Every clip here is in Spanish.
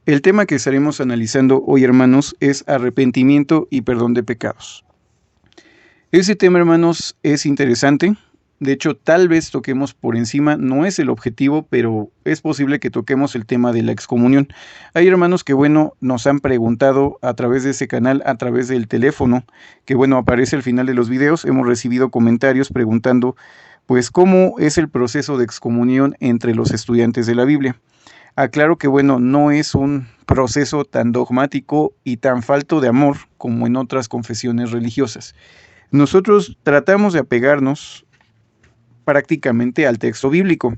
El tema que estaremos analizando hoy, hermanos, es arrepentimiento y perdón de pecados. Ese tema, hermanos, es interesante. De hecho, tal vez toquemos por encima, no es el objetivo, pero es posible que toquemos el tema de la excomunión. Hay hermanos que, nos han preguntado a través de ese canal, a través del teléfono, que, aparece al final de los videos. Hemos recibido comentarios preguntando, pues, cómo es el proceso de excomunión entre los estudiantes de la Biblia. Aclaro que, no es un proceso tan dogmático y tan falto de amor como en otras confesiones religiosas. Nosotros tratamos de apegarnos prácticamente al texto bíblico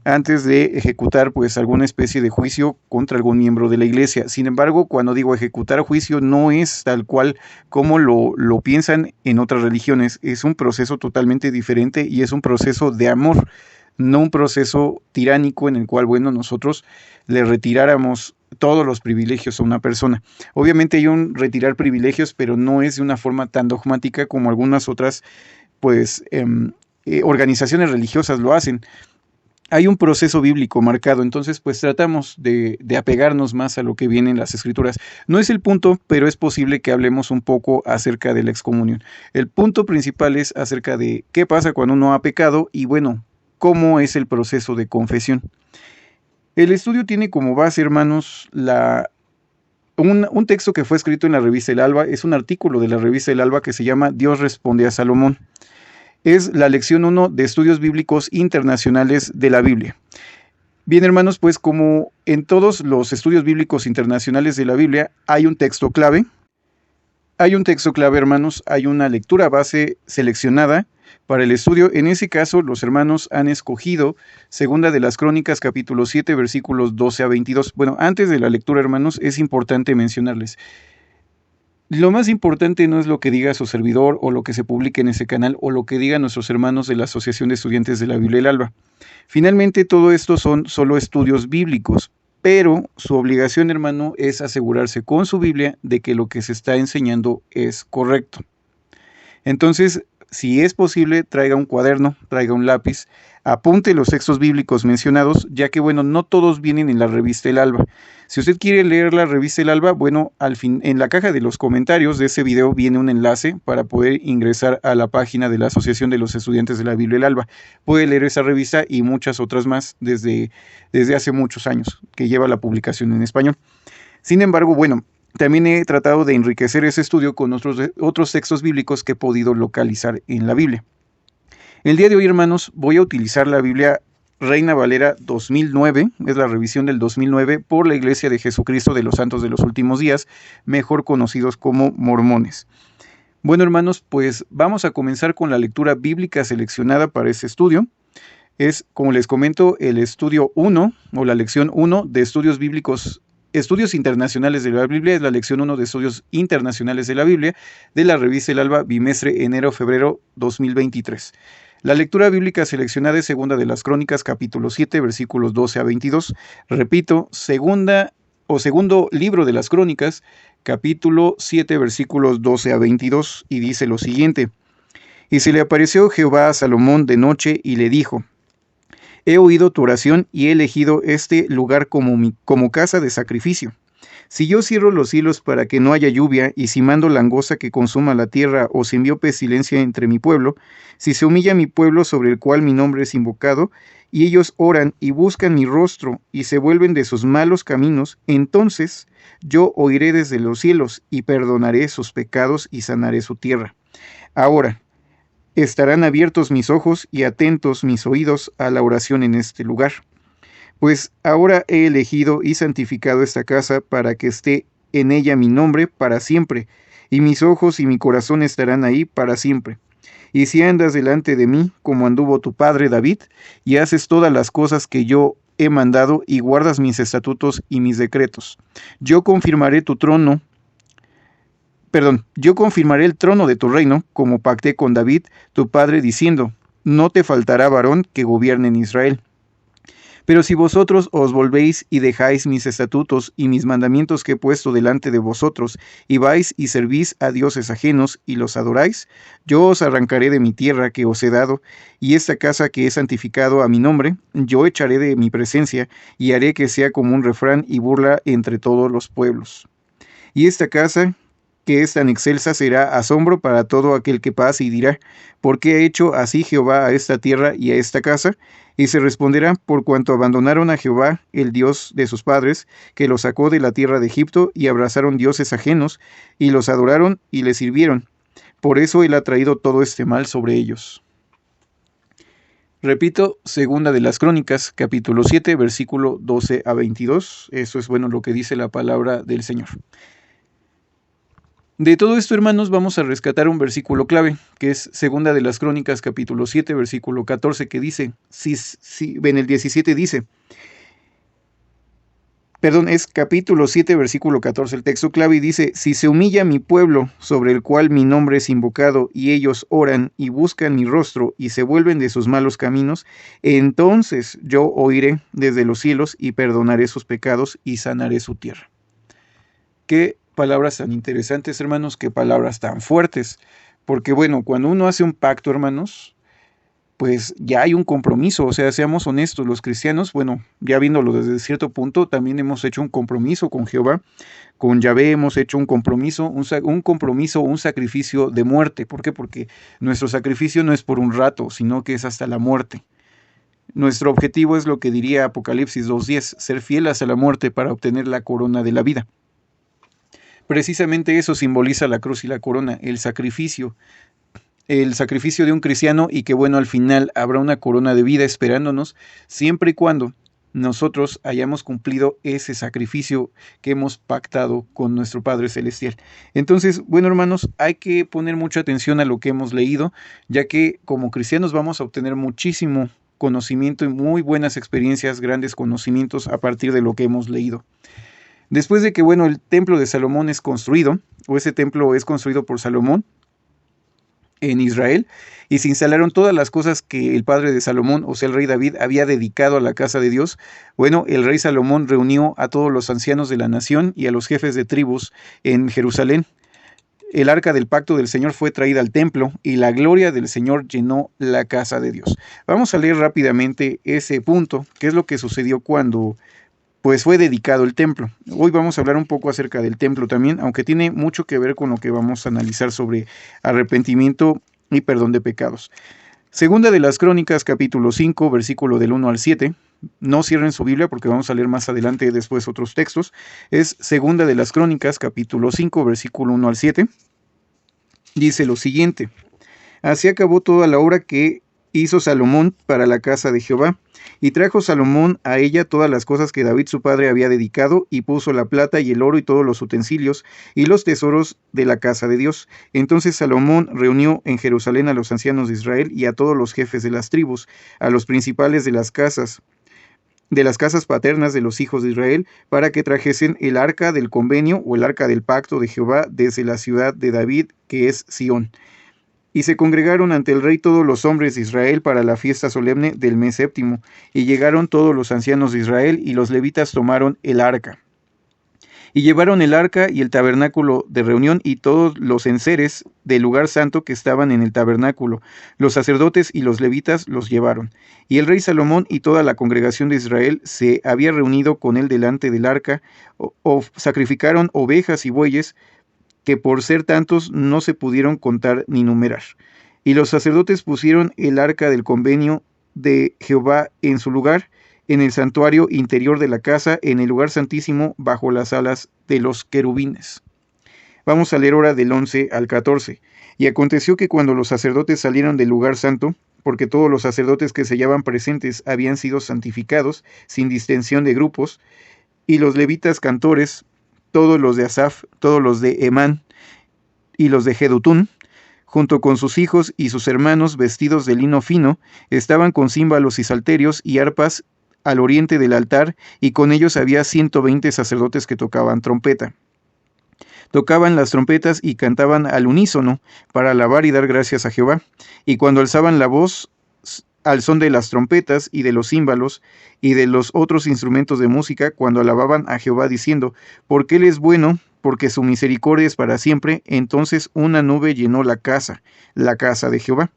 antes de ejecutar alguna especie de juicio contra algún miembro de la iglesia. Sin embargo, cuando digo ejecutar juicio, no es tal cual como lo piensan en otras religiones. Es un proceso totalmente diferente y es un proceso de amor, no un proceso tiránico en el cual, nosotros le retiráramos todos los privilegios a una persona. Obviamente hay un retirar privilegios, pero no es de una forma tan dogmática como algunas otras, organizaciones religiosas lo hacen. Hay un proceso bíblico marcado, entonces tratamos de apegarnos más a lo que viene en las escrituras. No es el punto, pero es posible que hablemos un poco acerca de la excomunión. El punto principal es acerca de qué pasa cuando uno ha pecado y cómo es el proceso de confesión. El estudio tiene como base, hermanos, un texto que fue escrito en la revista El Alba. Es un artículo de la revista El Alba que se llama Dios responde a Salomón. Es la lección 1 de Estudios Bíblicos Internacionales de la Biblia. Bien, hermanos, como en todos los estudios bíblicos internacionales de la Biblia, hay un texto clave. Hay un texto clave, hermanos, hay una lectura base seleccionada para el estudio. En ese caso, los hermanos han escogido Segunda de las Crónicas, capítulo 7, versículos 12 a 22. Antes de la lectura, hermanos, es importante mencionarles. Lo más importante no es lo que diga su servidor o lo que se publique en ese canal o lo que digan nuestros hermanos de la Asociación de Estudiantes de la Biblia El Alba. Finalmente, todo esto son solo estudios bíblicos, pero su obligación, hermano, es asegurarse con su Biblia de que lo que se está enseñando es correcto. Entonces, si es posible, traiga un cuaderno, traiga un lápiz, apunte los textos bíblicos mencionados, ya que, no todos vienen en la revista El Alba. Si usted quiere leer la revista El Alba, al fin, en la caja de los comentarios de ese video viene un enlace para poder ingresar a la página de la Asociación de los Estudiantes de la Biblia El Alba. Puede leer esa revista y muchas otras más desde hace muchos años que lleva la publicación en español. Sin embargo, también he tratado de enriquecer ese estudio con otros textos bíblicos que he podido localizar en la Biblia. El día de hoy, hermanos, voy a utilizar la Biblia Reina Valera 2009, es la revisión del 2009 por la Iglesia de Jesucristo de los Santos de los Últimos Días, mejor conocidos como mormones. Bueno, hermanos, vamos a comenzar con la lectura bíblica seleccionada para este estudio. Es, como les comento, el estudio 1 o la lección 1 de estudios bíblicos. Estudios Internacionales de la Biblia, es la lección 1 de Estudios Internacionales de la Biblia de la revista El Alba, bimestre enero-febrero 2023. La lectura bíblica seleccionada es Segunda de las Crónicas, capítulo 7, versículos 12 a 22. Repito, segundo libro de las Crónicas, capítulo 7, versículos 12 a 22, y dice lo siguiente: Y se le apareció Jehová a Salomón de noche y le dijo: He oído tu oración y he elegido este lugar como casa de sacrificio. Si yo cierro los cielos para que no haya lluvia, y si mando langosta que consuma la tierra, o si envío pestilencia entre mi pueblo, si se humilla mi pueblo sobre el cual mi nombre es invocado, y ellos oran y buscan mi rostro, y se vuelven de sus malos caminos, entonces yo oiré desde los cielos, y perdonaré sus pecados, y sanaré su tierra. Ahora estarán abiertos mis ojos y atentos mis oídos a la oración en este lugar. Pues ahora he elegido y santificado esta casa para que esté en ella mi nombre para siempre, y mis ojos y mi corazón estarán ahí para siempre. Y si andas delante de mí, como anduvo tu padre David, y haces todas las cosas que yo he mandado, y guardas mis estatutos y mis decretos, yo confirmaré el trono de tu reino, como pacté con David, tu padre, diciendo: No te faltará varón que gobierne en Israel. Pero si vosotros os volvéis y dejáis mis estatutos y mis mandamientos que he puesto delante de vosotros, y vais y servís a dioses ajenos y los adoráis, yo os arrancaré de mi tierra que os he dado, y esta casa que he santificado a mi nombre, yo echaré de mi presencia, y haré que sea como un refrán y burla entre todos los pueblos. Y esta casa que es tan excelsa será asombro para todo aquel que pase y dirá, ¿por qué ha hecho así Jehová a esta tierra y a esta casa? Y se responderá, por cuanto abandonaron a Jehová, el Dios de sus padres, que los sacó de la tierra de Egipto, y abrazaron dioses ajenos, y los adoraron y les sirvieron. Por eso él ha traído todo este mal sobre ellos. Repito, segunda de las Crónicas, capítulo 7, versículo 12 a 22. Eso es bueno lo que dice la palabra del Señor. De todo esto, hermanos, vamos a rescatar un versículo clave, que es segunda de las Crónicas, capítulo 7, versículo 14, que dice, en el 17 dice, es capítulo 7, versículo 14, el texto clave, y dice, si se humilla mi pueblo, sobre el cual mi nombre es invocado, y ellos oran y buscan mi rostro, y se vuelven de sus malos caminos, entonces yo oiré desde los cielos, y perdonaré sus pecados, y sanaré su tierra. Qué palabras tan interesantes, hermanos, qué palabras tan fuertes, porque bueno, cuando uno hace un pacto, hermanos, pues ya hay un compromiso, o sea, seamos honestos, los cristianos, bueno, ya viéndolo desde cierto punto, también hemos hecho un compromiso con Jehová, con Yahvé hemos hecho un compromiso, un sacrificio de muerte. ¿Por qué? Porque nuestro sacrificio no es por un rato, sino que es hasta la muerte. Nuestro objetivo es lo que diría Apocalipsis 2:10, ser fieles a la muerte para obtener la corona de la vida. Precisamente eso simboliza la cruz y la corona, el sacrificio de un cristiano, y que bueno, al final habrá una corona de vida esperándonos, siempre y cuando nosotros hayamos cumplido ese sacrificio que hemos pactado con nuestro Padre Celestial. Entonces, bueno, hermanos, hay que poner mucha atención a lo que hemos leído, ya que como cristianos vamos a obtener muchísimo conocimiento y muy buenas experiencias, grandes conocimientos a partir de lo que hemos leído. Después de que, bueno, el templo de Salomón es construido, o ese templo es construido por Salomón en Israel, y se instalaron todas las cosas que el padre de Salomón, o sea, el rey David, había dedicado a la casa de Dios. Bueno, el rey Salomón reunió a todos los ancianos de la nación y a los jefes de tribus en Jerusalén. El arca del pacto del Señor fue traída al templo y la gloria del Señor llenó la casa de Dios. Vamos a leer rápidamente ese punto, qué es lo que sucedió cuando pues fue dedicado el templo. Hoy vamos a hablar un poco acerca del templo también, aunque tiene mucho que ver con lo que vamos a analizar sobre arrepentimiento y perdón de pecados. Segunda de las Crónicas, capítulo 5, versículo del 1 al 7. No cierren su Biblia porque vamos a leer más adelante después otros textos. Es Segunda de las Crónicas, capítulo 5, versículo 1 al 7. Dice lo siguiente: así acabó toda la obra que hizo Salomón para la casa de Jehová, y trajo Salomón a ella todas las cosas que David su padre había dedicado, y puso la plata y el oro y todos los utensilios y los tesoros de la casa de Dios. Entonces Salomón reunió en Jerusalén a los ancianos de Israel y a todos los jefes de las tribus, a los principales de las casas paternas de los hijos de Israel, para que trajesen el arca del convenio o el arca del pacto de Jehová desde la ciudad de David, que es Sión. Y se congregaron ante el rey todos los hombres de Israel para la fiesta solemne del mes séptimo, y llegaron todos los ancianos de Israel, y los levitas tomaron el arca. Y llevaron el arca y el tabernáculo de reunión y todos los enseres del lugar santo que estaban en el tabernáculo. Los sacerdotes y los levitas los llevaron. Y el rey Salomón y toda la congregación de Israel se había reunido con él delante del arca, sacrificaron ovejas y bueyes, que por ser tantos no se pudieron contar ni numerar. Y los sacerdotes pusieron el arca del convenio de Jehová en su lugar, en el santuario interior de la casa, en el lugar santísimo, bajo las alas de los querubines. Vamos a leer ahora del 11 al 14. Y aconteció que cuando los sacerdotes salieron del lugar santo, porque todos los sacerdotes que se hallaban presentes habían sido santificados, sin distinción de grupos, y los levitas cantores, todos los de Asaf, todos los de Emán y los de Jedutún, junto con sus hijos y sus hermanos vestidos de lino fino, estaban con címbalos y salterios y arpas al oriente del altar, y con ellos había 120 sacerdotes que tocaban trompeta. Tocaban las trompetas y cantaban al unísono para alabar y dar gracias a Jehová, y cuando alzaban la voz al son de las trompetas y de los címbalos y de los otros instrumentos de música, cuando alababan a Jehová diciendo, porque Él es bueno, porque su misericordia es para siempre. Entonces una nube llenó la casa de Jehová.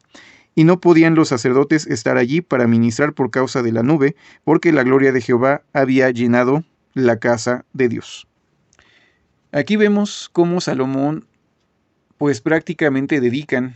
Y no podían los sacerdotes estar allí para ministrar por causa de la nube, porque la gloria de Jehová había llenado la casa de Dios. Aquí vemos cómo Salomón, pues prácticamente dedican,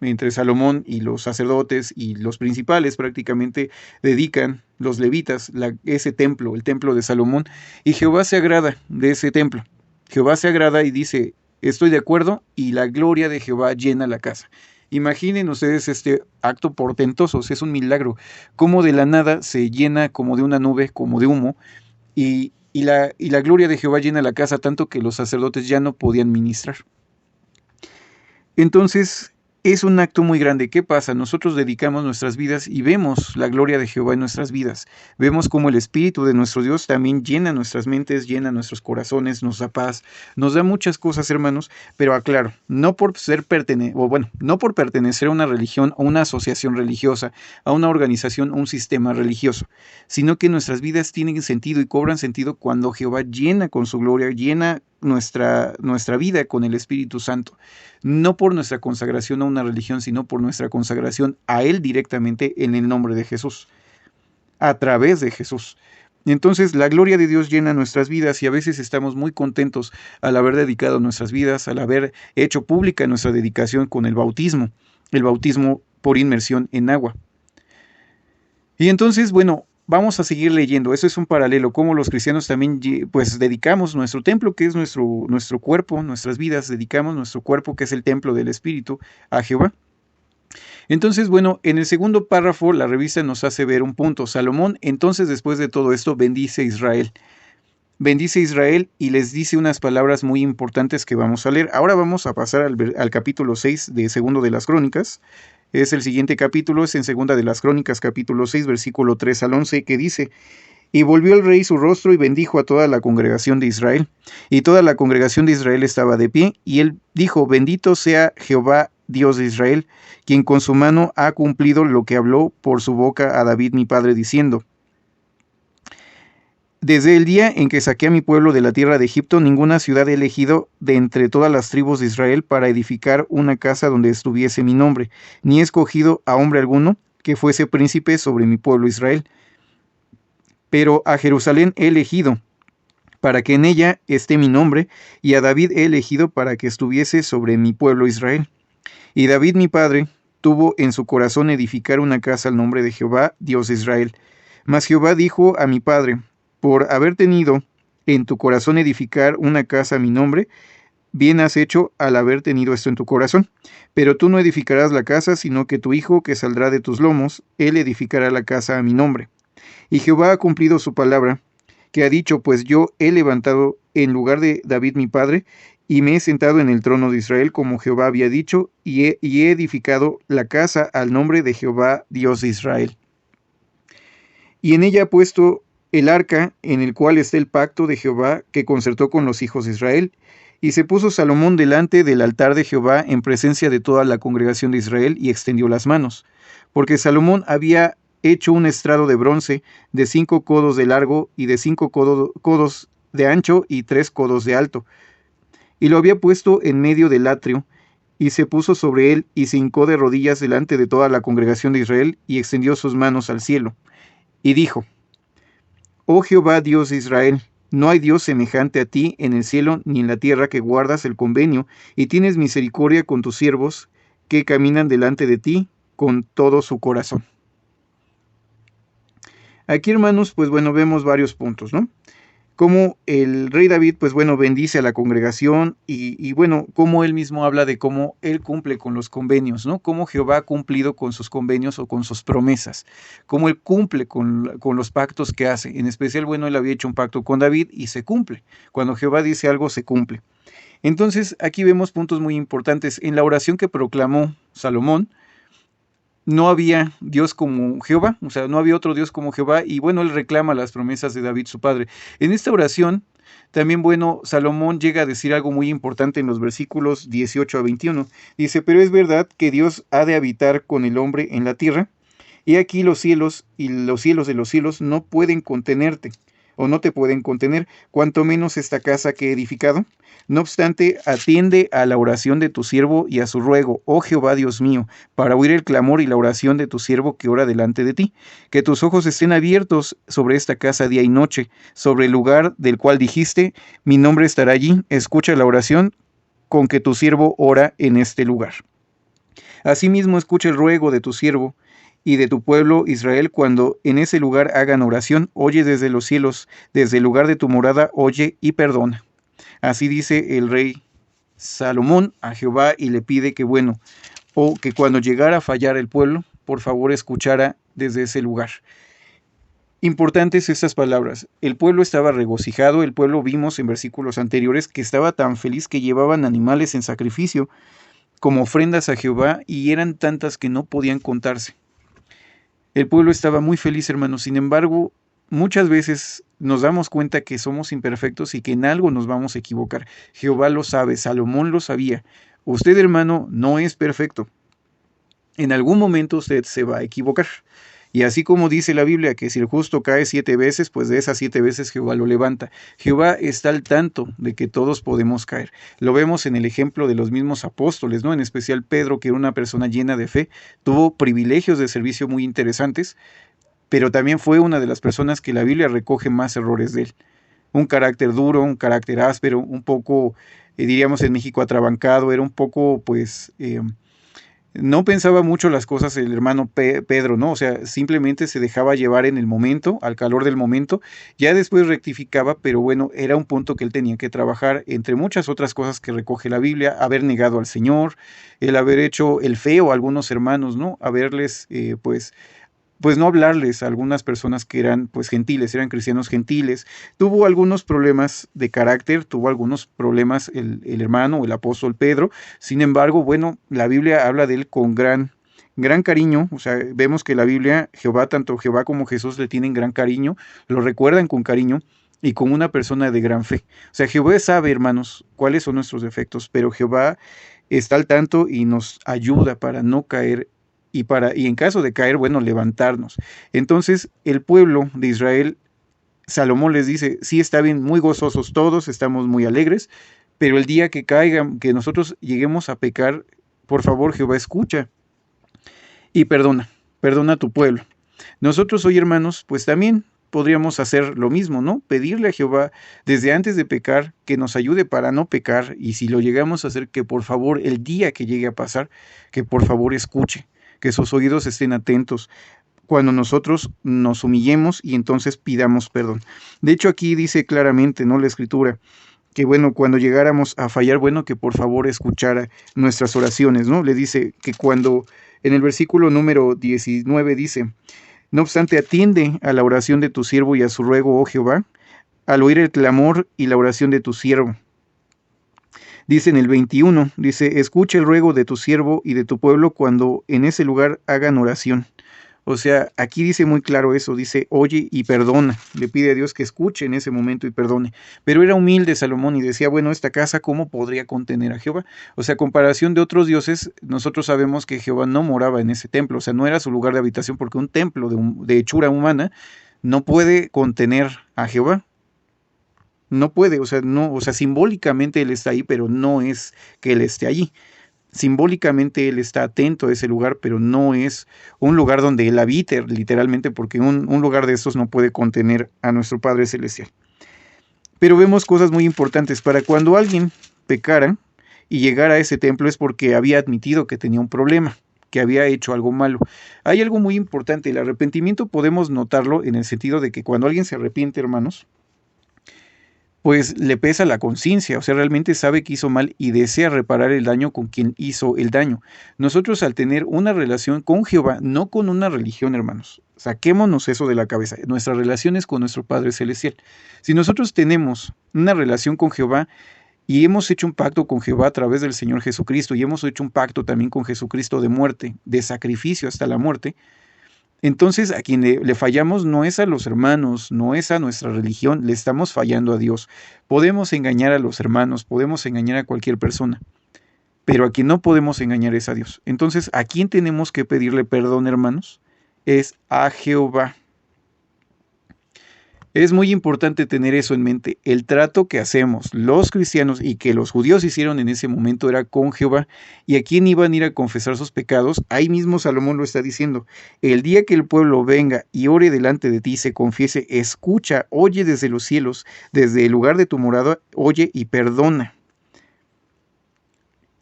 entre Salomón y los sacerdotes y los principales prácticamente dedican, los levitas, ese templo, el templo de Salomón, y Jehová se agrada de ese templo. Jehová se agrada y dice, estoy de acuerdo, y la gloria de Jehová llena la casa. Imaginen ustedes este acto portentoso, es un milagro, cómo de la nada se llena como de una nube, como de humo, y la gloria de Jehová llena la casa tanto que los sacerdotes ya no podían ministrar. Entonces, es un acto muy grande. ¿Qué pasa? Nosotros dedicamos nuestras vidas y vemos la gloria de Jehová en nuestras vidas. Vemos cómo el Espíritu de nuestro Dios también llena nuestras mentes, llena nuestros corazones, nos da paz, nos da muchas cosas, hermanos, pero aclaro, no por pertenecer a una religión o una asociación religiosa, a una organización o un sistema religioso, sino que nuestras vidas tienen sentido y cobran sentido cuando Jehová llena con su gloria, llena nuestra vida con el Espíritu Santo, no por nuestra consagración a una religión, sino por nuestra consagración a Él directamente en el nombre de Jesús, a través de Jesús. Entonces la gloria de Dios llena nuestras vidas y a veces estamos muy contentos al haber dedicado nuestras vidas, al haber hecho pública nuestra dedicación con el bautismo por inmersión en agua. Y entonces, bueno, vamos a seguir leyendo. Eso es un paralelo, como los cristianos también pues dedicamos nuestro templo, que es nuestro cuerpo, nuestras vidas, dedicamos nuestro cuerpo, que es el templo del Espíritu, a Jehová. Entonces, bueno, en el segundo párrafo la revista nos hace ver un punto. Salomón, entonces después de todo esto, bendice a Israel. Bendice a Israel y les dice unas palabras muy importantes que vamos a leer. Ahora vamos a pasar al capítulo 6 de Segundo de las Crónicas. Es el siguiente capítulo, es en Segunda de las Crónicas, capítulo 6, versículo 3 al 11, que dice, y volvió el rey su rostro y bendijo a toda la congregación de Israel. Y toda la congregación de Israel estaba de pie, y él dijo, bendito sea Jehová, Dios de Israel, quien con su mano ha cumplido lo que habló por su boca a David mi padre, diciendo, desde el día en que saqué a mi pueblo de la tierra de Egipto, ninguna ciudad he elegido de entre todas las tribus de Israel para edificar una casa donde estuviese mi nombre, ni he escogido a hombre alguno que fuese príncipe sobre mi pueblo Israel. Pero a Jerusalén he elegido, para que en ella esté mi nombre, y a David he elegido para que estuviese sobre mi pueblo Israel. Y David mi padre tuvo en su corazón edificar una casa al nombre de Jehová, Dios de Israel. Mas Jehová dijo a mi padre, por haber tenido en tu corazón edificar una casa a mi nombre, bien has hecho al haber tenido esto en tu corazón. Pero tú no edificarás la casa, sino que tu hijo que saldrá de tus lomos, él edificará la casa a mi nombre. Y Jehová ha cumplido su palabra, que ha dicho, pues yo he levantado en lugar de David mi padre, y me he sentado en el trono de Israel, como Jehová había dicho, y he edificado la casa al nombre de Jehová, Dios de Israel. Y en ella ha puesto el arca, en el cual está el pacto de Jehová que concertó con los hijos de Israel. Y se puso Salomón delante del altar de Jehová en presencia de toda la congregación de Israel y extendió las manos, porque Salomón había hecho un estrado de bronce de 5 codos de largo y de 5 codos de ancho y 3 codos de alto, y lo había puesto en medio del atrio, y se puso sobre él y se hincó de rodillas delante de toda la congregación de Israel y extendió sus manos al cielo, y dijo, oh Jehová Dios de Israel, no hay Dios semejante a ti en el cielo ni en la tierra, que guardas el convenio y tienes misericordia con tus siervos que caminan delante de ti con todo su corazón. Aquí, hermanos, pues bueno, vemos varios puntos, ¿no? Cómo el rey David, pues bueno, bendice a la congregación y bueno, cómo él mismo habla de cómo él cumple con los convenios, ¿no? Cómo Jehová ha cumplido con sus convenios o con sus promesas, cómo él cumple con los pactos que hace. En especial, bueno, él había hecho un pacto con David y se cumple. Cuando Jehová dice algo, se cumple. Entonces, aquí vemos puntos muy importantes. En la oración que proclamó Salomón, no había Dios como Jehová, o sea, no había otro Dios como Jehová, y bueno, él reclama las promesas de David, su padre. En esta oración, también, bueno, Salomón llega a decir algo muy importante en los versículos 18 a 21. Dice, pero es verdad que Dios ha de habitar con el hombre en la tierra, He aquí los cielos y los cielos de los cielos no pueden contenerte, o no te pueden contener, cuanto menos esta casa que he edificado. No obstante, atiende a la oración de tu siervo y a su ruego, oh Jehová Dios mío, para oír el clamor y la oración de tu siervo que ora delante de ti. Que tus ojos estén abiertos sobre esta casa día y noche, sobre el lugar del cual dijiste, mi nombre estará allí. Escucha la oración con que tu siervo ora en este lugar. Asimismo, escucha el ruego de tu siervo y de tu pueblo Israel cuando en ese lugar hagan oración. Oye desde los cielos, desde el lugar de tu morada, oye y perdona. Así dice el rey Salomón a Jehová y le pide que o que cuando llegara a fallar el pueblo, por favor escuchara desde ese lugar. Importantes estas palabras. El pueblo estaba regocijado, el pueblo vimos en versículos anteriores que estaba tan feliz que llevaban animales en sacrificio como ofrendas a Jehová y eran tantas que no podían contarse. El pueblo estaba muy feliz, hermanos. Sin embargo, muchas veces nos damos cuenta que somos imperfectos y que en algo nos vamos a equivocar. Jehová lo sabe, Salomón lo sabía. Usted, hermano, no es perfecto. En algún momento usted se va a equivocar. Y así como dice la Biblia que si el justo cae 7 veces, pues de esas 7 veces Jehová lo levanta. Jehová está al tanto de que todos podemos caer. Lo vemos en el ejemplo de los mismos apóstoles, ¿no? En especial Pedro, que era una persona llena de fe, tuvo privilegios de servicio muy interesantes, pero también fue una de las personas que la Biblia recoge más errores de él. Un carácter duro, un carácter áspero, un poco, diríamos en México, atrabancado, era un poco, no pensaba mucho las cosas el hermano Pedro, ¿no? O sea, simplemente se dejaba llevar en el momento, al calor del momento, ya después rectificaba, pero bueno, era un punto que él tenía que trabajar, entre muchas otras cosas que recoge la Biblia, haber negado al Señor, el haber hecho el feo a algunos hermanos, ¿no? Haberles, pues no hablarles a algunas personas que eran pues gentiles, eran cristianos gentiles. Tuvo algunos problemas de carácter, tuvo algunos problemas el hermano, el apóstol Pedro. Sin embargo, bueno, la Biblia habla de él con gran cariño. O sea, vemos que la Biblia, tanto Jehová como Jesús le tienen gran cariño, lo recuerdan con cariño y con una persona de gran fe. O sea, Jehová sabe, hermanos, cuáles son nuestros defectos, pero Jehová está al tanto y nos ayuda para no caer y en caso de caer, bueno, levantarnos. Entonces, el pueblo de Israel, Salomón les dice, sí está bien, muy gozosos todos, estamos muy alegres, pero el día que caigan, que nosotros lleguemos a pecar, por favor, Jehová, escucha y perdona a tu pueblo. Nosotros hoy, hermanos, pues también podríamos hacer lo mismo, ¿no? Pedirle a Jehová desde antes de pecar que nos ayude para no pecar, y si lo llegamos a hacer, que por favor el día que llegue a pasar, que por favor escuche, que sus oídos estén atentos cuando nosotros nos humillemos y entonces pidamos perdón. De hecho, aquí dice claramente, ¿no? La Escritura, que bueno, cuando llegáramos a fallar, bueno, que por favor escuchara nuestras oraciones, ¿no? Le dice que cuando, en el versículo número 19 dice, no obstante, atiende a la oración de tu siervo y a su ruego, oh Jehová, al oír el clamor y la oración de tu siervo. Dice en el 21, dice, escucha el ruego de tu siervo y de tu pueblo cuando en ese lugar hagan oración. O sea, aquí dice muy claro eso, dice, oye y perdona. Le pide a Dios que escuche en ese momento y perdone. Pero era humilde Salomón y decía, bueno, esta casa, ¿cómo podría contener a Jehová? O sea, comparación de otros dioses, nosotros sabemos que Jehová no moraba en ese templo, o sea, no era su lugar de habitación, porque un templo de hechura humana no puede contener a Jehová. No puede, simbólicamente él está ahí, pero no es que él esté allí. Simbólicamente él está atento a ese lugar, pero no es un lugar donde él habite, literalmente, porque un lugar de estos no puede contener a nuestro Padre Celestial. Pero vemos cosas muy importantes. Para cuando alguien pecara y llegara a ese templo es porque había admitido que tenía un problema, que había hecho algo malo. Hay algo muy importante, el arrepentimiento podemos notarlo en el sentido de que cuando alguien se arrepiente, hermanos, pues le pesa la conciencia, o sea, realmente sabe que hizo mal y desea reparar el daño con quien hizo el daño. Nosotros al tener una relación con Jehová, no con una religión, hermanos, saquémonos eso de la cabeza, nuestra relación es con nuestro Padre Celestial. Si nosotros tenemos una relación con Jehová y hemos hecho un pacto con Jehová a través del Señor Jesucristo y hemos hecho un pacto también con Jesucristo de muerte, de sacrificio hasta la muerte, entonces a quien le fallamos no es a los hermanos, no es a nuestra religión, le estamos fallando a Dios. Podemos engañar a los hermanos, podemos engañar a cualquier persona, pero a quien no podemos engañar es a Dios. Entonces, ¿a quién tenemos que pedirle perdón, hermanos? es a Jehová. Es muy importante tener eso en mente. El trato que hacemos los cristianos y que los judíos hicieron en ese momento era con Jehová. ¿Y a quién iban a ir a confesar sus pecados? Ahí mismo Salomón lo está diciendo. El día que el pueblo venga y ore delante de ti, se confiese, escucha, oye desde los cielos, desde el lugar de tu morada, oye y perdona.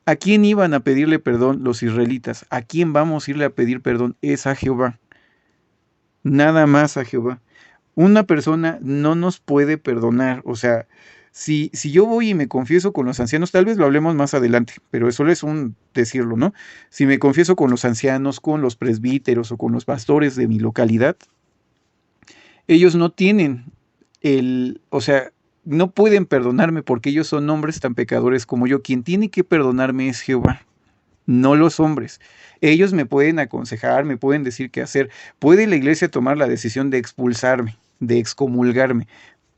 ¿A quién iban a pedirle perdón los israelitas? ¿A quién vamos a irle a pedir perdón? Es a Jehová. Nada más a Jehová. Una persona no nos puede perdonar. O sea, si yo voy y me confieso con los ancianos, tal vez lo hablemos más adelante, pero eso es un decirlo, ¿no? Si me confieso con los ancianos, con los presbíteros o con los pastores de mi localidad, ellos no tienen o sea, no pueden perdonarme porque ellos son hombres tan pecadores como yo. Quien tiene que perdonarme es Jehová, no los hombres. Ellos me pueden aconsejar, me pueden decir qué hacer. Puede la iglesia tomar la decisión de expulsarme, de excomulgarme,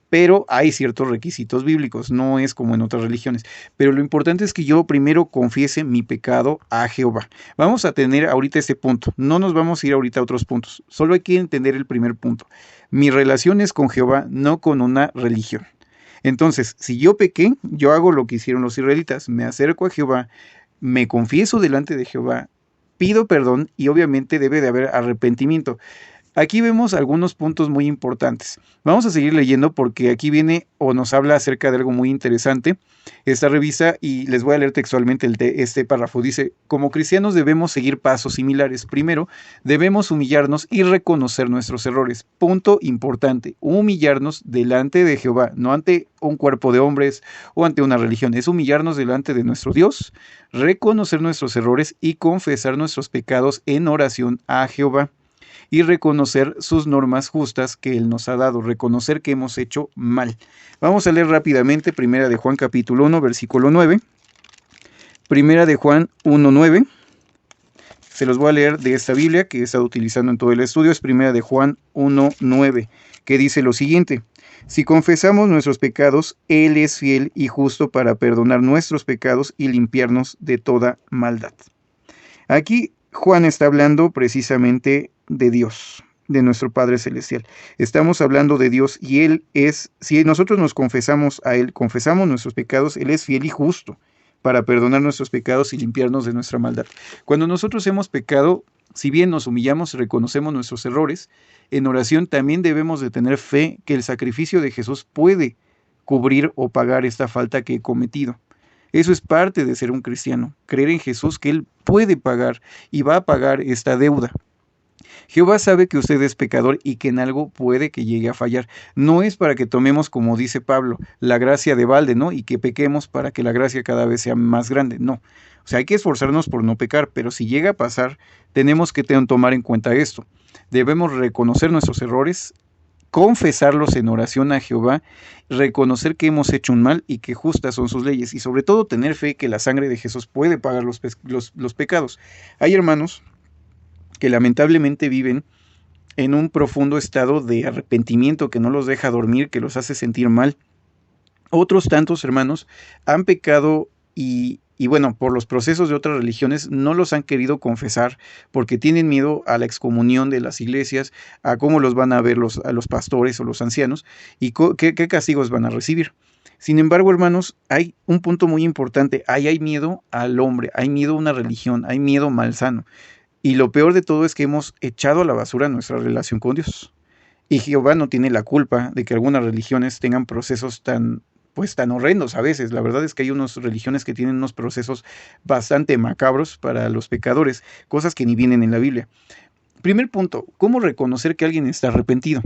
pero hay ciertos requisitos bíblicos, no es como en otras religiones. Pero lo importante es que yo primero confiese mi pecado a Jehová. Vamos a tener ahorita este punto, no nos vamos a ir ahorita a otros puntos, solo hay que entender el primer punto. Mi relación es con Jehová, no con una religión. Entonces, si yo pequé, yo hago lo que hicieron los israelitas, me acerco a Jehová, me confieso delante de Jehová, pido perdón y obviamente debe de haber arrepentimiento. Aquí vemos algunos puntos muy importantes. Vamos a seguir leyendo porque aquí viene o nos habla acerca de algo muy interesante. Esta revista, y les voy a leer textualmente este párrafo, dice: como cristianos debemos seguir pasos similares. Primero, debemos humillarnos y reconocer nuestros errores. Punto importante, humillarnos delante de Jehová, no ante un cuerpo de hombres o ante una religión. Es humillarnos delante de nuestro Dios, reconocer nuestros errores y confesar nuestros pecados en oración a Jehová. Y reconocer sus normas justas que Él nos ha dado, reconocer que hemos hecho mal. Vamos a leer rápidamente Primera de Juan capítulo 1, versículo 9. Primera de Juan 1, 9. Se los voy a leer de esta Biblia que he estado utilizando en todo el estudio. Es Primera de Juan 1, 9, que dice lo siguiente: si confesamos nuestros pecados, Él es fiel y justo para perdonar nuestros pecados y limpiarnos de toda maldad. Aquí Juan está hablando precisamente de Dios, de nuestro Padre Celestial. Estamos hablando de Dios y Él es, si nosotros nos confesamos a Él, confesamos nuestros pecados, Él es fiel y justo para perdonar nuestros pecados y limpiarnos de nuestra maldad. Cuando nosotros hemos pecado, si bien nos humillamos y reconocemos nuestros errores, en oración también debemos de tener fe que el sacrificio de Jesús puede cubrir o pagar esta falta que he cometido. Eso es parte de ser un cristiano, creer en Jesús que Él puede pagar y va a pagar esta deuda. Jehová sabe que usted es pecador y que en algo puede que llegue a fallar. No es para que tomemos, como dice Pablo, la gracia de balde, ¿no? Y que pequemos para que la gracia cada vez sea más grande. No. O sea, hay que esforzarnos por no pecar, pero si llega a pasar, tenemos que tomar en cuenta esto. Debemos reconocer nuestros errores, confesarlos en oración a Jehová, reconocer que hemos hecho un mal y que justas son sus leyes, y sobre todo tener fe que la sangre de Jesús puede pagar los pecados. Hay hermanos que lamentablemente viven en un profundo estado de arrepentimiento que no los deja dormir, que los hace sentir mal. Otros tantos hermanos han pecado y bueno, por los procesos de otras religiones no los han querido confesar porque tienen miedo a la excomunión de las iglesias, a cómo los van a ver a los pastores o los ancianos y qué castigos van a recibir. Sin embargo, hermanos, hay un punto muy importante. Hay miedo al hombre, hay miedo a una religión, hay miedo malsano. Y lo peor de todo es que hemos echado a la basura nuestra relación con Dios. Y Jehová no tiene la culpa de que algunas religiones tengan procesos tan horrendos a veces. La verdad es que hay unas religiones que tienen unos procesos bastante macabros para los pecadores, cosas que ni vienen en la Biblia. Primer punto, ¿cómo reconocer que alguien está arrepentido?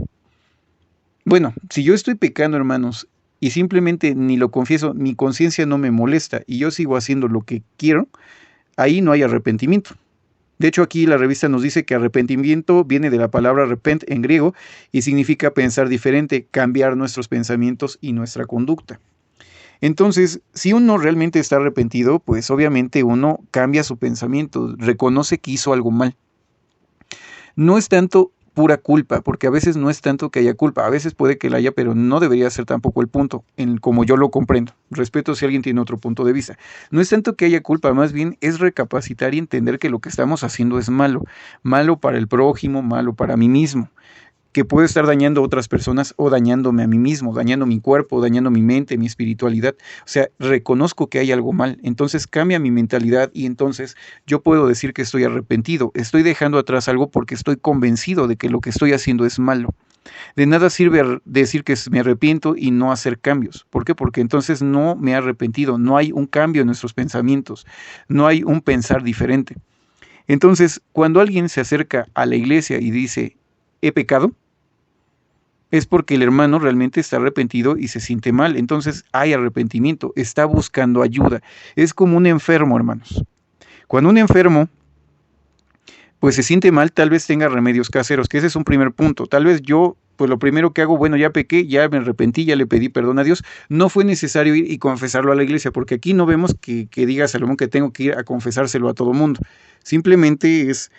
Bueno, si yo estoy pecando, hermanos, y simplemente ni lo confieso, mi conciencia no me molesta y yo sigo haciendo lo que quiero, ahí no hay arrepentimiento. De hecho, aquí la revista nos dice que arrepentimiento viene de la palabra repent en griego y significa pensar diferente, cambiar nuestros pensamientos y nuestra conducta. Entonces, si uno realmente está arrepentido, pues obviamente uno cambia su pensamiento, reconoce que hizo algo mal. No es tanto pura culpa, porque a veces no es tanto que haya culpa, a veces puede que la haya, pero no debería ser tampoco el punto, en como yo lo comprendo. Respeto si alguien tiene otro punto de vista. No es tanto que haya culpa, más bien es recapacitar y entender que lo que estamos haciendo es malo, malo para el prójimo, malo para mí mismo, que puedo estar dañando a otras personas o dañándome a mí mismo, dañando mi cuerpo, dañando mi mente, mi espiritualidad. O sea, reconozco que hay algo mal, entonces cambia mi mentalidad y entonces yo puedo decir que estoy arrepentido, estoy dejando atrás algo porque estoy convencido de que lo que estoy haciendo es malo. De nada sirve decir que me arrepiento y no hacer cambios. ¿Por qué? Porque entonces no me he arrepentido, no hay un cambio en nuestros pensamientos, no hay un pensar diferente. Entonces, cuando alguien se acerca a la iglesia y dice, he pecado, es porque el hermano realmente está arrepentido y se siente mal. Entonces hay arrepentimiento, está buscando ayuda. Es como un enfermo, hermanos. Cuando un enfermo pues se siente mal, tal vez tenga remedios caseros, que ese es un primer punto. Tal vez yo, pues lo primero que hago, bueno, ya pequé, ya me arrepentí, ya le pedí perdón a Dios. No fue necesario ir y confesarlo a la iglesia, porque aquí no vemos que diga Salomón que tengo que ir a confesárselo a todo mundo. Simplemente es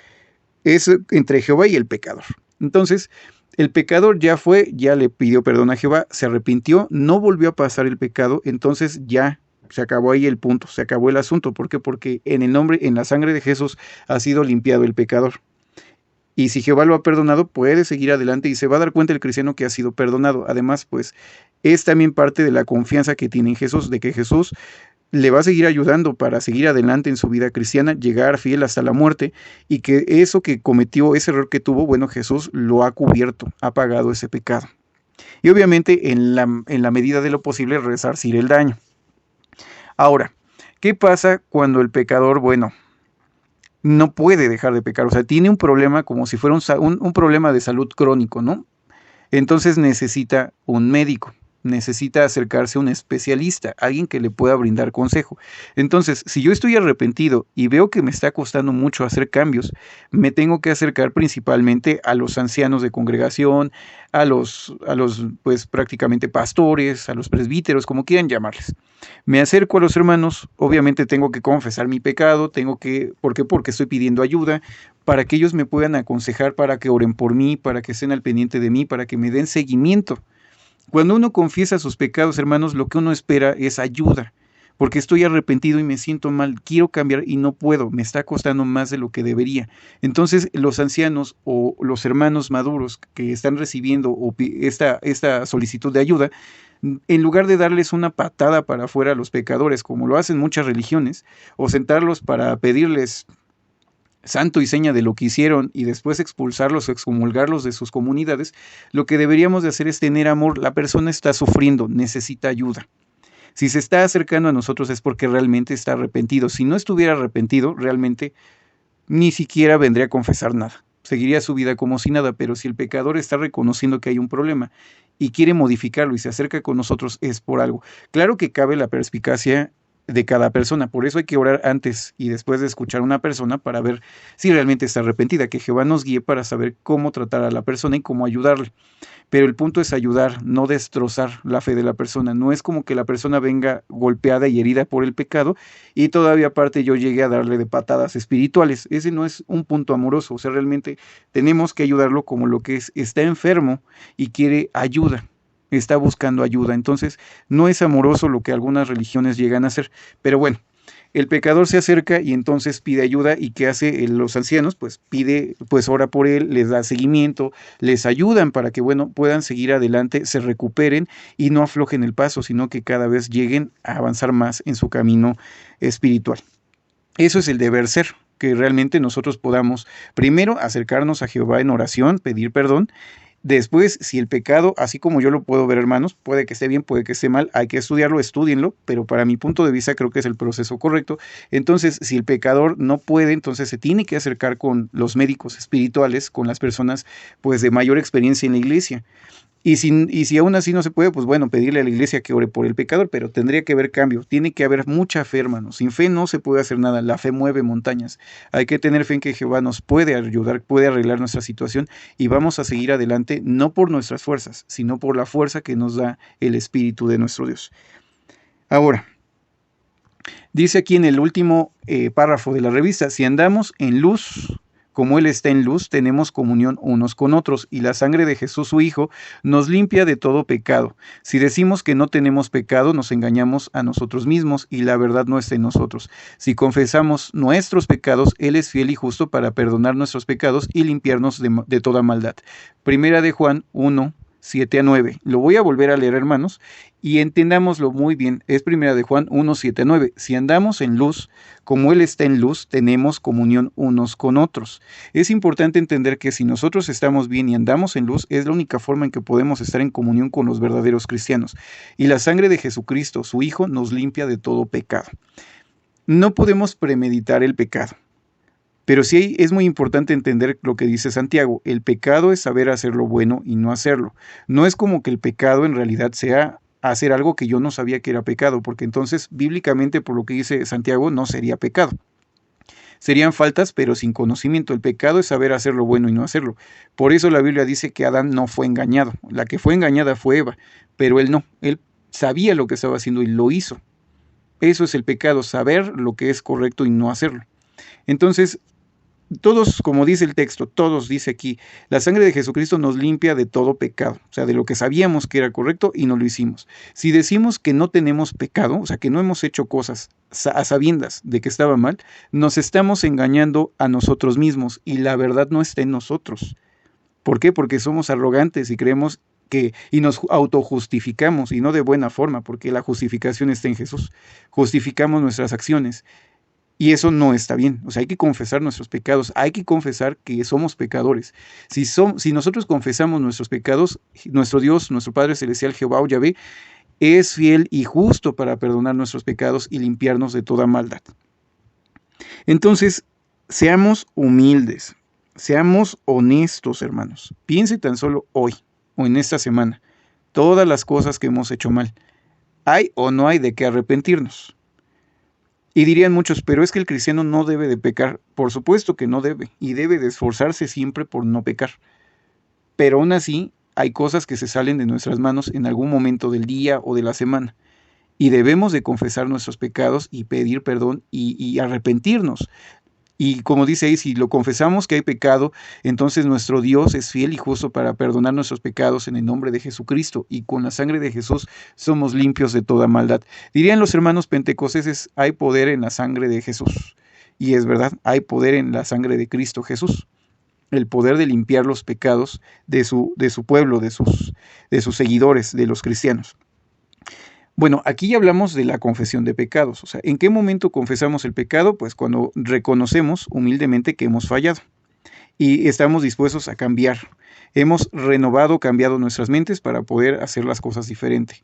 entre Jehová y el pecador. Entonces, el pecador ya fue, ya le pidió perdón a Jehová, se arrepintió, no volvió a pasar el pecado, entonces ya se acabó ahí el punto, se acabó el asunto. ¿Por qué? Porque en el nombre, en la sangre de Jesús ha sido limpiado el pecador. Y si Jehová lo ha perdonado, puede seguir adelante y se va a dar cuenta el cristiano que ha sido perdonado. Además, pues es también parte de la confianza que tiene en Jesús, de que Jesús le va a seguir ayudando para seguir adelante en su vida cristiana, llegar fiel hasta la muerte, y que eso que cometió, ese error que tuvo, bueno, Jesús lo ha cubierto, ha pagado ese pecado. Y obviamente en la medida de lo posible resarcir el daño. Ahora, ¿qué pasa cuando el pecador, bueno, no puede dejar de pecar? O sea, tiene un problema como si fuera un problema de salud crónico, ¿no? Entonces necesita un médico, necesita acercarse a un especialista, alguien que le pueda brindar consejo. Entonces, si yo estoy arrepentido y veo que me está costando mucho hacer cambios, me tengo que acercar principalmente a los ancianos de congregación, a los pues prácticamente pastores, a los presbíteros, como quieran llamarles. Me acerco a los hermanos, obviamente tengo que confesar mi pecado, ¿por qué? Porque estoy pidiendo ayuda, para que ellos me puedan aconsejar, para que oren por mí, para que estén al pendiente de mí, para que me den seguimiento. Cuando uno confiesa sus pecados, hermanos, lo que uno espera es ayuda, porque estoy arrepentido y me siento mal, quiero cambiar y no puedo, me está costando más de lo que debería. Entonces, los ancianos o los hermanos maduros que están recibiendo esta solicitud de ayuda, en lugar de darles una patada para afuera a los pecadores, como lo hacen muchas religiones, o sentarlos para pedirles santo y seña de lo que hicieron y después expulsarlos o excomulgarlos de sus comunidades, lo que deberíamos de hacer es tener amor. La persona está sufriendo, necesita ayuda. Si se está acercando a nosotros es porque realmente está arrepentido. Si no estuviera arrepentido, realmente ni siquiera vendría a confesar nada. Seguiría su vida como si nada, pero si el pecador está reconociendo que hay un problema y quiere modificarlo y se acerca con nosotros, es por algo. Claro que cabe la perspicacia de cada persona, por eso hay que orar antes y después de escuchar a una persona para ver si realmente está arrepentida, que Jehová nos guíe para saber cómo tratar a la persona y cómo ayudarle. Pero el punto es ayudar, no destrozar la fe de la persona. No es como que la persona venga golpeada y herida por el pecado y todavía aparte yo llegue a darle de patadas espirituales. Ese no es un punto amoroso. O sea, realmente tenemos que ayudarlo como lo que es. Está enfermo y quiere ayuda, está buscando ayuda. Entonces, no es amoroso lo que algunas religiones llegan a hacer. Pero bueno, el pecador se acerca y entonces pide ayuda. ¿Y qué hace los ancianos? Pues ora por él, les da seguimiento, les ayudan para que, bueno, puedan seguir adelante, se recuperen y no aflojen el paso, sino que cada vez lleguen a avanzar más en su camino espiritual. Eso es el deber ser, que realmente nosotros podamos primero acercarnos a Jehová en oración, pedir perdón. Después, si el pecado, así como yo lo puedo ver, hermanos, puede que esté bien, puede que esté mal, hay que estudiarlo, estúdienlo, pero para mi punto de vista creo que es el proceso correcto. Entonces, si el pecador no puede, entonces se tiene que acercar con los médicos espirituales, con las personas pues de mayor experiencia en la iglesia. Y si aún así no se puede, pues bueno, pedirle a la iglesia que ore por el pecador, pero tendría que haber cambio, tiene que haber mucha fe, hermanos. Sin fe no se puede hacer nada, la fe mueve montañas. Hay que tener fe en que Jehová nos puede ayudar, puede arreglar nuestra situación y vamos a seguir adelante, no por nuestras fuerzas, sino por la fuerza que nos da el Espíritu de nuestro Dios. Ahora, dice aquí en el último párrafo de la revista, si andamos en luz, como Él está en luz, tenemos comunión unos con otros, y la sangre de Jesús su Hijo nos limpia de todo pecado. Si decimos que no tenemos pecado, nos engañamos a nosotros mismos, y la verdad no está en nosotros. Si confesamos nuestros pecados, Él es fiel y justo para perdonar nuestros pecados y limpiarnos de toda maldad. Primera de Juan 1, 7 a 9. Lo voy a volver a leer, hermanos, y entendámoslo muy bien. Es Primera de Juan 1, 7 a 9. Si andamos en luz, como Él está en luz, tenemos comunión unos con otros. Es importante entender que si nosotros estamos bien y andamos en luz, es la única forma en que podemos estar en comunión con los verdaderos cristianos. Y la sangre de Jesucristo, su Hijo, nos limpia de todo pecado. No podemos premeditar el pecado. Pero sí es muy importante entender lo que dice Santiago. El pecado es saber hacer lo bueno y no hacerlo. No es como que el pecado en realidad sea hacer algo que yo no sabía que era pecado, porque entonces bíblicamente, por lo que dice Santiago, no sería pecado. Serían faltas, pero sin conocimiento. El pecado es saber hacer lo bueno y no hacerlo. Por eso la Biblia dice que Adán no fue engañado. La que fue engañada fue Eva, pero él no. Él sabía lo que estaba haciendo y lo hizo. Eso es el pecado, saber lo que es correcto y no hacerlo. Entonces, todos, como dice el texto, todos dice aquí, la sangre de Jesucristo nos limpia de todo pecado, o sea, de lo que sabíamos que era correcto y no lo hicimos. Si decimos que no tenemos pecado, o sea, que no hemos hecho cosas a sabiendas de que estaba mal, nos estamos engañando a nosotros mismos y la verdad no está en nosotros. ¿Por qué? Porque somos arrogantes y creemos y nos autojustificamos, y no de buena forma, porque la justificación está en Jesús. Justificamos nuestras acciones. Y eso no está bien. O sea, hay que confesar nuestros pecados. Hay que confesar que somos pecadores. Si nosotros confesamos nuestros pecados, nuestro Dios, nuestro Padre Celestial, Jehová o Yahvé, es fiel y justo para perdonar nuestros pecados y limpiarnos de toda maldad. Entonces, seamos humildes. Seamos honestos, hermanos. Piense tan solo hoy o en esta semana todas las cosas que hemos hecho mal. ¿Hay o no hay de qué arrepentirnos? Y dirían muchos, pero es que el cristiano no debe de pecar. Por supuesto que no debe, y debe de esforzarse siempre por no pecar. Pero aún así, hay cosas que se salen de nuestras manos en algún momento del día o de la semana. Y debemos de confesar nuestros pecados y pedir perdón y arrepentirnos. Y como dice ahí, si lo confesamos que hay pecado, entonces nuestro Dios es fiel y justo para perdonar nuestros pecados en el nombre de Jesucristo. Y con la sangre de Jesús somos limpios de toda maldad. Dirían los hermanos pentecosteses, hay poder en la sangre de Jesús. Y es verdad, hay poder en la sangre de Cristo Jesús. El poder de limpiar los pecados de su pueblo, de sus seguidores, de los cristianos. Bueno, aquí ya hablamos de la confesión de pecados. O sea, ¿en qué momento confesamos el pecado? Pues cuando reconocemos humildemente que hemos fallado y estamos dispuestos a cambiar. Hemos renovado, cambiado nuestras mentes para poder hacer las cosas diferente.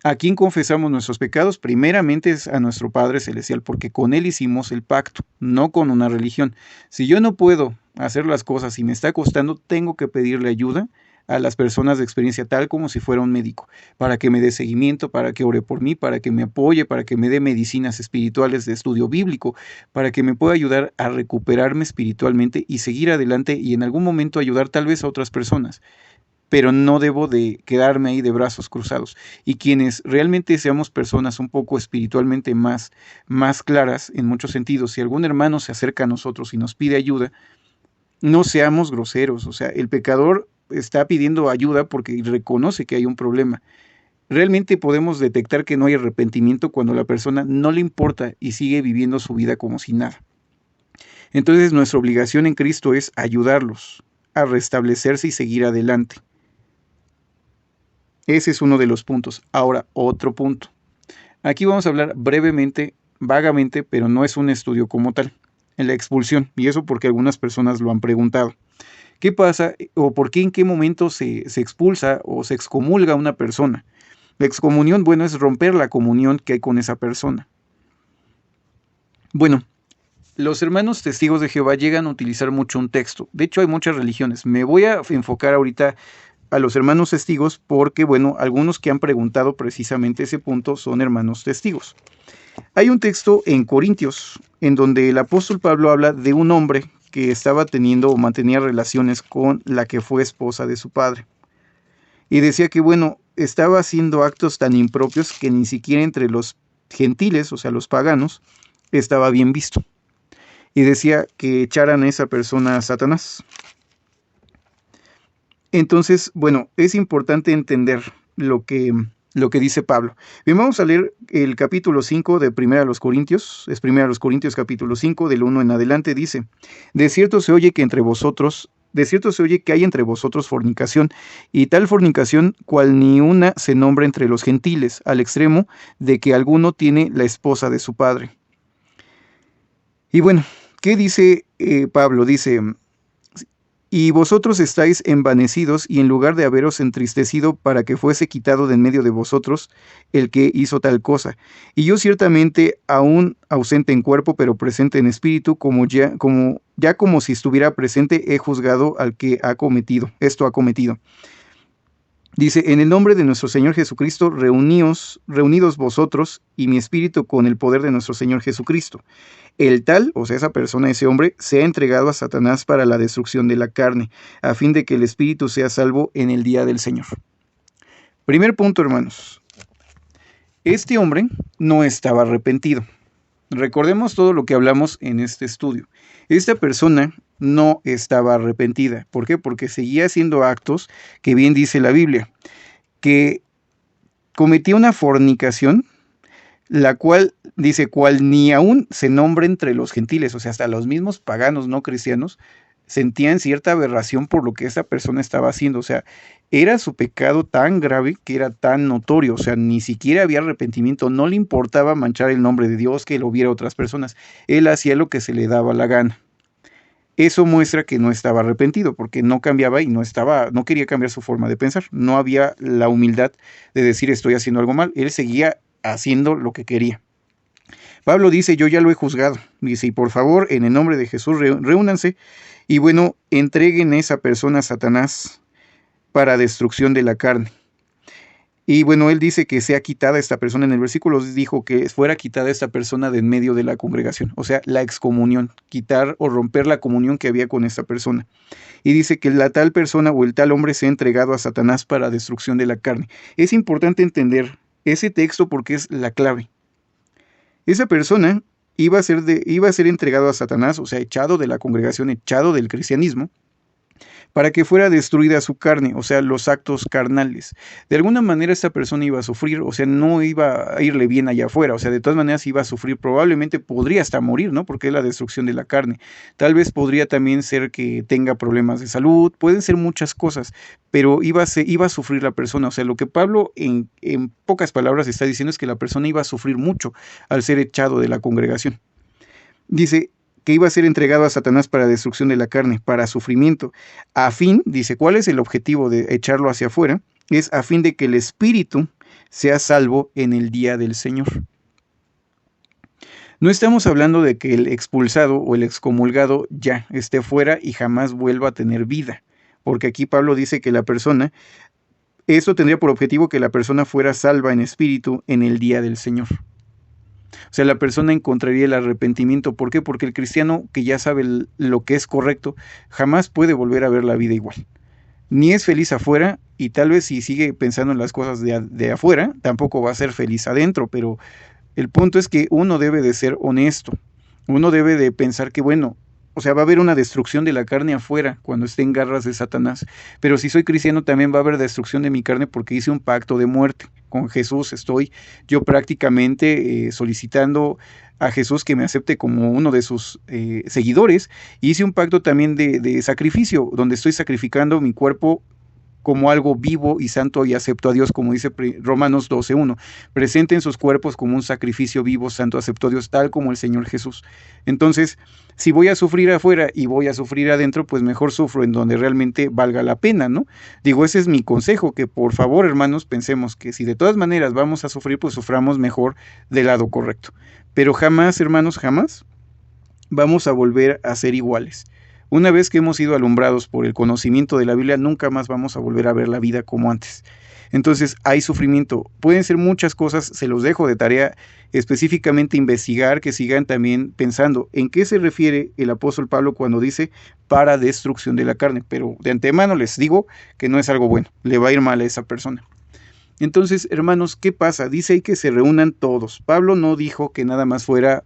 ¿A quién confesamos nuestros pecados? Primeramente es a nuestro Padre Celestial, porque con Él hicimos el pacto, no con una religión. Si yo no puedo hacer las cosas y me está costando, tengo que pedirle ayuda a las personas de experiencia, tal como si fuera un médico, para que me dé seguimiento, para que ore por mí, para que me apoye, para que me dé medicinas espirituales de estudio bíblico, para que me pueda ayudar a recuperarme espiritualmente y seguir adelante y en algún momento ayudar tal vez a otras personas. Pero no debo de quedarme ahí de brazos cruzados. Y quienes realmente seamos personas un poco espiritualmente más claras en muchos sentidos, si algún hermano se acerca a nosotros y nos pide ayuda, no seamos groseros. O sea, el pecador está pidiendo ayuda porque reconoce que hay un problema. Realmente podemos detectar que no hay arrepentimiento cuando la persona no le importa y sigue viviendo su vida como si nada. Entonces nuestra obligación en Cristo es ayudarlos a restablecerse y seguir adelante. Ese es uno de los puntos. Ahora, otro punto. Aquí vamos a hablar brevemente, vagamente, pero no es un estudio como tal, en la expulsión, y eso porque algunas personas lo han preguntado. ¿Qué pasa o por qué en qué momento se expulsa o se excomulga a una persona? La excomunión, bueno, es romper la comunión que hay con esa persona. Bueno, los hermanos testigos de Jehová llegan a utilizar mucho un texto. De hecho, hay muchas religiones. Me voy a enfocar ahorita a los hermanos testigos porque, bueno, algunos que han preguntado precisamente ese punto son hermanos testigos. Hay un texto en Corintios en donde el apóstol Pablo habla de un hombre que estaba teniendo o mantenía relaciones con la que fue esposa de su padre. Y decía que, bueno, estaba haciendo actos tan impropios que ni siquiera entre los gentiles, o sea, los paganos, estaba bien visto. y decía que echaran a esa persona a Satanás. Entonces, bueno, es importante entender lo que dice Pablo. Bien, vamos a leer el capítulo 5 de 1 Corintios. Es 1 Corintios capítulo 5, del 1 en adelante, dice: De cierto se oye que hay entre vosotros fornicación, y tal fornicación cual ni una se nombra entre los gentiles, al extremo de que alguno tiene la esposa de su padre. Y bueno, ¿qué dice Pablo? Dice: Y vosotros estáis envanecidos, y en lugar de haberos entristecido para que fuese quitado de en medio de vosotros el que hizo tal cosa. Y yo ciertamente, aún ausente en cuerpo, pero presente en espíritu, como si estuviera presente, he juzgado al que ha cometido. Dice: en el nombre de nuestro Señor Jesucristo, reunidos vosotros y mi espíritu con el poder de nuestro Señor Jesucristo. El tal, o sea, esa persona, ese hombre, se ha entregado a Satanás para la destrucción de la carne, a fin de que el espíritu sea salvo en el día del Señor. Primer punto, hermanos. Este hombre no estaba arrepentido. Recordemos todo lo que hablamos en este estudio. Esta persona no estaba arrepentida. ¿Por qué? Porque seguía haciendo actos que bien dice la Biblia, que cometía una fornicación, la cual dice, cual ni aún se nombra entre los gentiles, o sea, hasta los mismos paganos no cristianos sentían cierta aberración por lo que esta persona estaba haciendo. O sea, era su pecado tan grave que era tan notorio, o sea, ni siquiera había arrepentimiento, no le importaba manchar el nombre de Dios, que lo viera otras personas, él hacía lo que se le daba la gana. Eso muestra que no estaba arrepentido, porque no cambiaba y no quería cambiar su forma de pensar, no había la humildad de decir estoy haciendo algo mal, él seguía haciendo lo que quería. Pablo dice, yo ya lo he juzgado, dice, y por favor, en el nombre de Jesús, reúnanse, y bueno, entreguen a esa persona a Satanás para destrucción de la carne. Y bueno, él dice que sea quitada esta persona. En el versículo dijo que fuera quitada esta persona de en medio de la congregación, o sea, la excomunión, quitar o romper la comunión que había con esta persona. Y dice que la tal persona o el tal hombre sea entregado a Satanás para destrucción de la carne. Es importante entender ese texto porque es la clave. Esa persona iba a ser entregado a Satanás, o sea, echado de la congregación, echado del cristianismo, para que fuera destruida su carne, o sea, los actos carnales. De alguna manera esta persona iba a sufrir, o sea, no iba a irle bien allá afuera, o sea, de todas maneras iba a sufrir, probablemente podría hasta morir, ¿no? Porque es la destrucción de la carne. Tal vez podría también ser que tenga problemas de salud, pueden ser muchas cosas, pero iba a sufrir la persona. O sea, lo que Pablo en pocas palabras está diciendo es que la persona iba a sufrir mucho al ser echado de la congregación. Dice que iba a ser entregado a Satanás para destrucción de la carne, para sufrimiento, a fin, dice, ¿cuál es el objetivo de echarlo hacia afuera? Es a fin de que el espíritu sea salvo en el día del Señor. No estamos hablando de que el expulsado o el excomulgado ya esté fuera y jamás vuelva a tener vida, porque aquí Pablo dice que la persona, eso tendría por objetivo que la persona fuera salva en espíritu en el día del Señor. O sea, la persona encontraría el arrepentimiento. ¿Por qué? Porque el cristiano que ya sabe lo que es correcto, jamás puede volver a ver la vida igual. Ni es feliz afuera, y tal vez si sigue pensando en las cosas de afuera, tampoco va a ser feliz adentro, pero el punto es que uno debe de ser honesto. Uno debe de pensar que, bueno, o sea, va a haber una destrucción de la carne afuera cuando esté en garras de Satanás. Pero si soy cristiano también va a haber destrucción de mi carne porque hice un pacto de muerte. Con Jesús estoy yo prácticamente solicitando a Jesús que me acepte como uno de sus seguidores. Y hice un pacto también de sacrificio, donde estoy sacrificando mi cuerpo como algo vivo y santo y acepto a Dios, como dice Romanos 12:1. Presenten sus cuerpos como un sacrificio vivo, santo, acepto a Dios, tal como el Señor Jesús. Entonces, si voy a sufrir afuera y voy a sufrir adentro, pues mejor sufro en donde realmente valga la pena, ¿no? Digo, ese es mi consejo, que por favor, hermanos, pensemos que si de todas maneras vamos a sufrir, pues suframos mejor del lado correcto. Pero jamás, hermanos, jamás vamos a volver a ser iguales. Una vez que hemos sido alumbrados por el conocimiento de la Biblia, nunca más vamos a volver a ver la vida como antes. Entonces hay sufrimiento, pueden ser muchas cosas, se los dejo de tarea específicamente investigar, que sigan también pensando en qué se refiere el apóstol Pablo cuando dice para destrucción de la carne, pero de antemano les digo que no es algo bueno, le va a ir mal a esa persona. Entonces, hermanos, ¿qué pasa? Dice ahí que se reúnan todos. Pablo no dijo que nada más fuera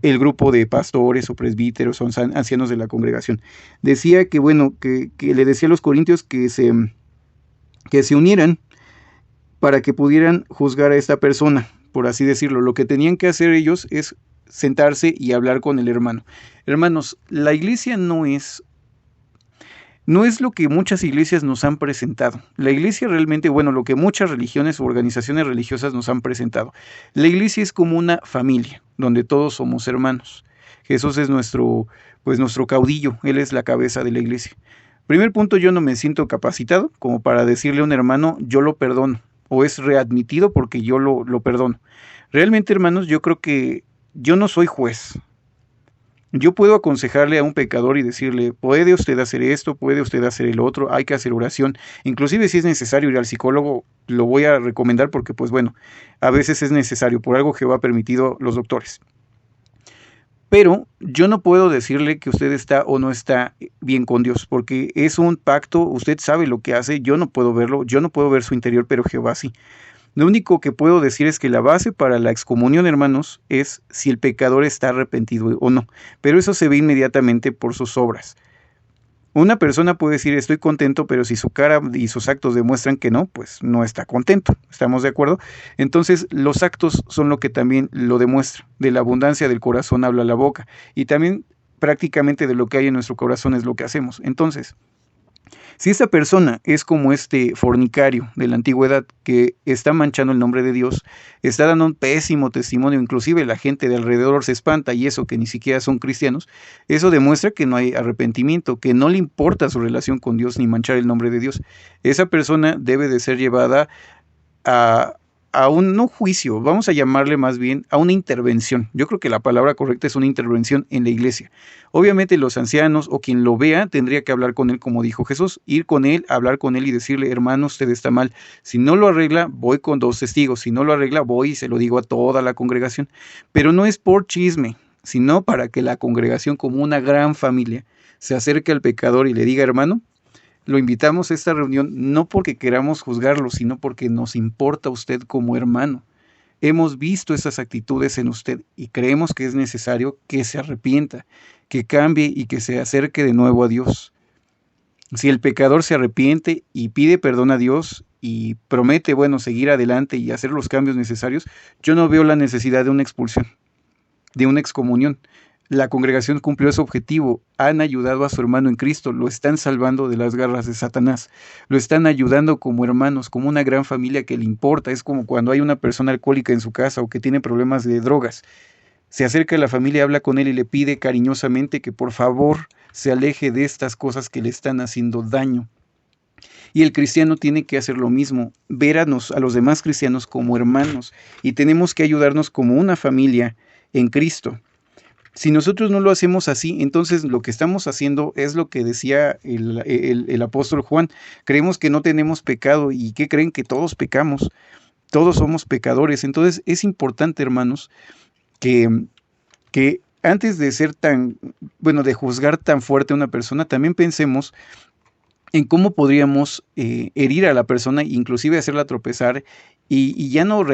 el grupo de pastores o presbíteros o ancianos de la congregación. Decía que, bueno, que le decía a los corintios que se unieran para que pudieran juzgar a esta persona, por así decirlo. Lo que tenían que hacer ellos es sentarse y hablar con el hermano. Hermanos, la iglesia no es lo que muchas iglesias nos han presentado. La iglesia realmente, bueno, lo que muchas religiones o organizaciones religiosas nos han presentado. La iglesia es como una familia, donde todos somos hermanos. Jesús es nuestro caudillo, Él es la cabeza de la iglesia. Primer punto, yo no me siento capacitado como para decirle a un hermano, yo lo perdono, o es readmitido porque yo lo perdono. Realmente, hermanos, yo creo que yo no soy juez. Yo puedo aconsejarle a un pecador y decirle, puede usted hacer esto, puede usted hacer el otro, hay que hacer oración. Inclusive si es necesario ir al psicólogo, lo voy a recomendar porque, pues bueno, a veces es necesario, por algo Jehová ha permitido los doctores. Pero yo no puedo decirle que usted está o no está bien con Dios, porque es un pacto, usted sabe lo que hace, yo no puedo verlo, yo no puedo ver su interior, pero Jehová sí. Lo único que puedo decir es que la base para la excomunión, hermanos, es si el pecador está arrepentido o no. Pero eso se ve inmediatamente por sus obras. Una persona puede decir estoy contento, pero si su cara y sus actos demuestran que no, pues no está contento. ¿Estamos de acuerdo? Entonces los actos son lo que también lo demuestra. De la abundancia del corazón habla la boca. Y también prácticamente de lo que hay en nuestro corazón es lo que hacemos. Entonces, si esta persona es como este fornicario de la antigüedad que está manchando el nombre de Dios, está dando un pésimo testimonio, inclusive la gente de alrededor se espanta y eso que ni siquiera son cristianos, eso demuestra que no hay arrepentimiento, que no le importa su relación con Dios ni manchar el nombre de Dios. Esa persona debe de ser llevada a un, no juicio, vamos a llamarle más bien a una intervención. Yo creo que la palabra correcta es una intervención en la iglesia. Obviamente los ancianos o quien lo vea tendría que hablar con él como dijo Jesús, ir con él, hablar con él y decirle, hermano, usted está mal. Si no lo arregla, voy con 2 testigos. Si no lo arregla, voy y se lo digo a toda la congregación. Pero no es por chisme, sino para que la congregación como una gran familia se acerque al pecador y le diga, hermano, lo invitamos a esta reunión no porque queramos juzgarlo, sino porque nos importa usted como hermano. Hemos visto esas actitudes en usted y creemos que es necesario que se arrepienta, que cambie y que se acerque de nuevo a Dios. Si el pecador se arrepiente y pide perdón a Dios y promete, bueno, seguir adelante y hacer los cambios necesarios, yo no veo la necesidad de una expulsión, de una excomunión. La congregación cumplió su objetivo, han ayudado a su hermano en Cristo, lo están salvando de las garras de Satanás, lo están ayudando como hermanos, como una gran familia que le importa. Es como cuando hay una persona alcohólica en su casa o que tiene problemas de drogas. Se acerca a la familia, habla con él y le pide cariñosamente que por favor se aleje de estas cosas que le están haciendo daño. Y el cristiano tiene que hacer lo mismo, ver a los demás cristianos como hermanos y tenemos que ayudarnos como una familia en Cristo. Si nosotros no lo hacemos así, entonces lo que estamos haciendo es lo que decía el apóstol Juan. Creemos que no tenemos pecado y ¿qué creen? Que todos pecamos, todos somos pecadores. Entonces es importante, hermanos, que antes de ser de juzgar tan fuerte a una persona, también pensemos en cómo podríamos herir a la persona, inclusive hacerla tropezar y ya no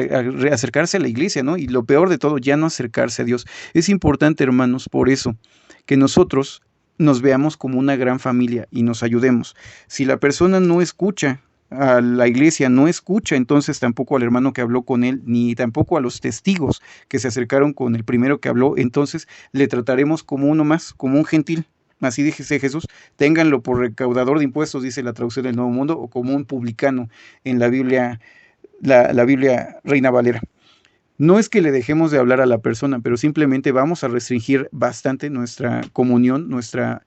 acercarse a la iglesia, ¿no? Y lo peor de todo, ya no acercarse a Dios. Es importante, hermanos, por eso, que nosotros nos veamos como una gran familia y nos ayudemos. Si la persona no escucha a la iglesia, no escucha entonces tampoco al hermano que habló con él, ni tampoco a los testigos que se acercaron con el primero que habló, entonces le trataremos como uno más, como un gentil. Así dice Jesús, ténganlo por recaudador de impuestos, dice la traducción del Nuevo Mundo, o como un publicano en la Biblia, la Biblia Reina Valera. No es que le dejemos de hablar a la persona, pero simplemente vamos a restringir bastante nuestra comunión, nuestra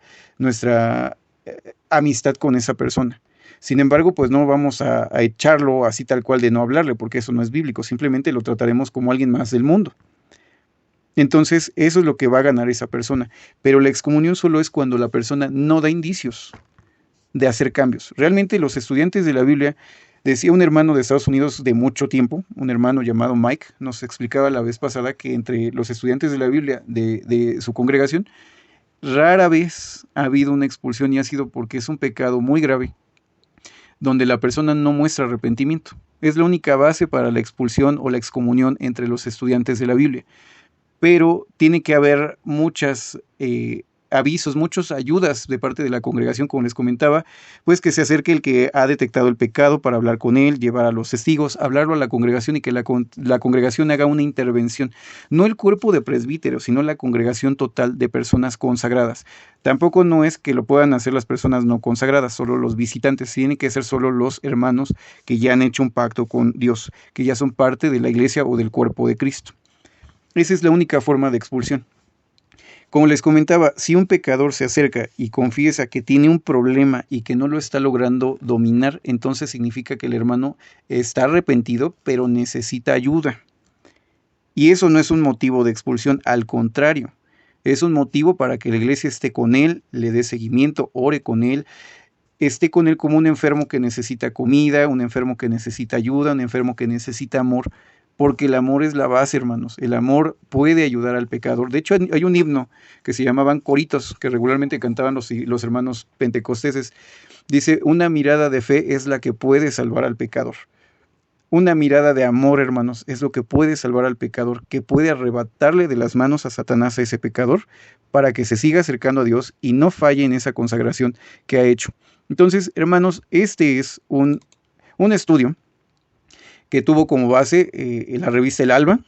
amistad con esa persona. Sin embargo, pues no vamos a echarlo así tal cual de no hablarle, porque eso no es bíblico, simplemente lo trataremos como alguien más del mundo. Entonces, eso es lo que va a ganar esa persona. Pero la excomunión solo es cuando la persona no da indicios de hacer cambios. Realmente los estudiantes de la Biblia, decía un hermano de Estados Unidos de mucho tiempo, un hermano llamado Mike, nos explicaba la vez pasada que entre los estudiantes de la Biblia de su congregación, rara vez ha habido una expulsión y ha sido porque es un pecado muy grave, donde la persona no muestra arrepentimiento. Es la única base para la expulsión o la excomunión entre los estudiantes de la Biblia. pero tiene que haber muchas avisos, muchas ayudas de parte de la congregación, como les comentaba, pues que se acerque el que ha detectado el pecado para hablar con él, llevar a los testigos, hablarlo a la congregación y que la congregación haga una intervención. No el cuerpo de presbíteros, sino la congregación total de personas consagradas. Tampoco no es que lo puedan hacer las personas no consagradas, solo los visitantes, tienen que ser solo los hermanos que ya han hecho un pacto con Dios, que ya son parte de la iglesia o del cuerpo de Cristo. Esa es la única forma de expulsión. Como les comentaba, si un pecador se acerca y confiesa que tiene un problema y que no lo está logrando dominar, entonces significa que el hermano está arrepentido, pero necesita ayuda. Y eso no es un motivo de expulsión, al contrario, es un motivo para que la iglesia esté con él, le dé seguimiento, ore con él, esté con él como un enfermo que necesita comida, un enfermo que necesita ayuda, un enfermo que necesita amor, porque el amor es la base, hermanos. El amor puede ayudar al pecador. De hecho, hay un himno que se llamaban coritos, que regularmente cantaban los hermanos pentecosteses. Dice, una mirada de fe es la que puede salvar al pecador. Una mirada de amor, hermanos, es lo que puede salvar al pecador, que puede arrebatarle de las manos a Satanás a ese pecador, para que se siga acercando a Dios y no falle en esa consagración que ha hecho. Entonces, hermanos, este es un estudio que tuvo como base la revista El Alba,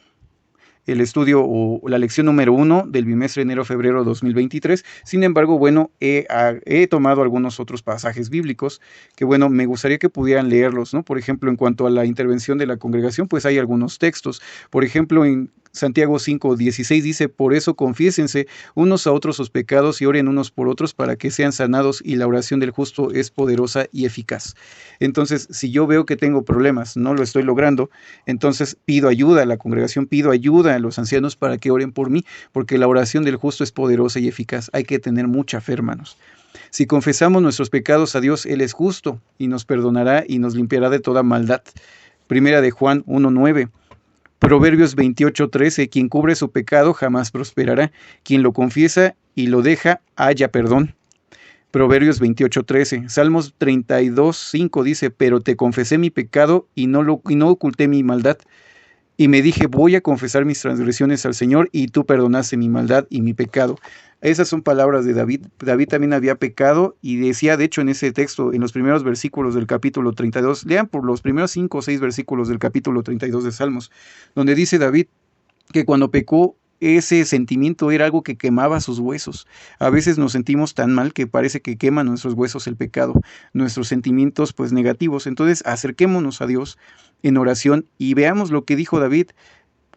el estudio o la lección número 1 del bimestre enero-febrero 2023. Sin embargo, bueno, he tomado algunos otros pasajes bíblicos que, bueno, me gustaría que pudieran leerlos, ¿no? Por ejemplo, en cuanto a la intervención de la congregación, pues hay algunos textos. Por ejemplo, en Santiago 5:16 dice, por eso confiésense unos a otros sus pecados y oren unos por otros para que sean sanados, y la oración del justo es poderosa y eficaz. Entonces, si yo veo que tengo problemas, no lo estoy logrando, entonces pido ayuda a la congregación, pido ayuda a los ancianos para que oren por mí, porque la oración del justo es poderosa y eficaz. Hay que tener mucha fe, hermanos. Si confesamos nuestros pecados a Dios, Él es justo y nos perdonará y nos limpiará de toda maldad. Primera de Juan 1:9. Proverbios 28:13, quien cubre su pecado jamás prosperará, quien lo confiesa y lo deja halla perdón. Proverbios 28:13, Salmos 32:5 dice, pero te confesé mi pecado y no oculté mi maldad. Y me dije, voy a confesar mis transgresiones al Señor, y tú perdonaste mi maldad y mi pecado. Esas son palabras de David. David también había pecado y decía, de hecho, en ese texto, en los primeros versículos del capítulo 32, lean por los primeros 5 o 6 versículos del capítulo 32 de Salmos, donde dice David que cuando pecó, ese sentimiento era algo que quemaba sus huesos. A veces nos sentimos tan mal que parece que quema nuestros huesos el pecado, nuestros sentimientos pues negativos. Entonces acerquémonos a Dios en oración y veamos lo que dijo David.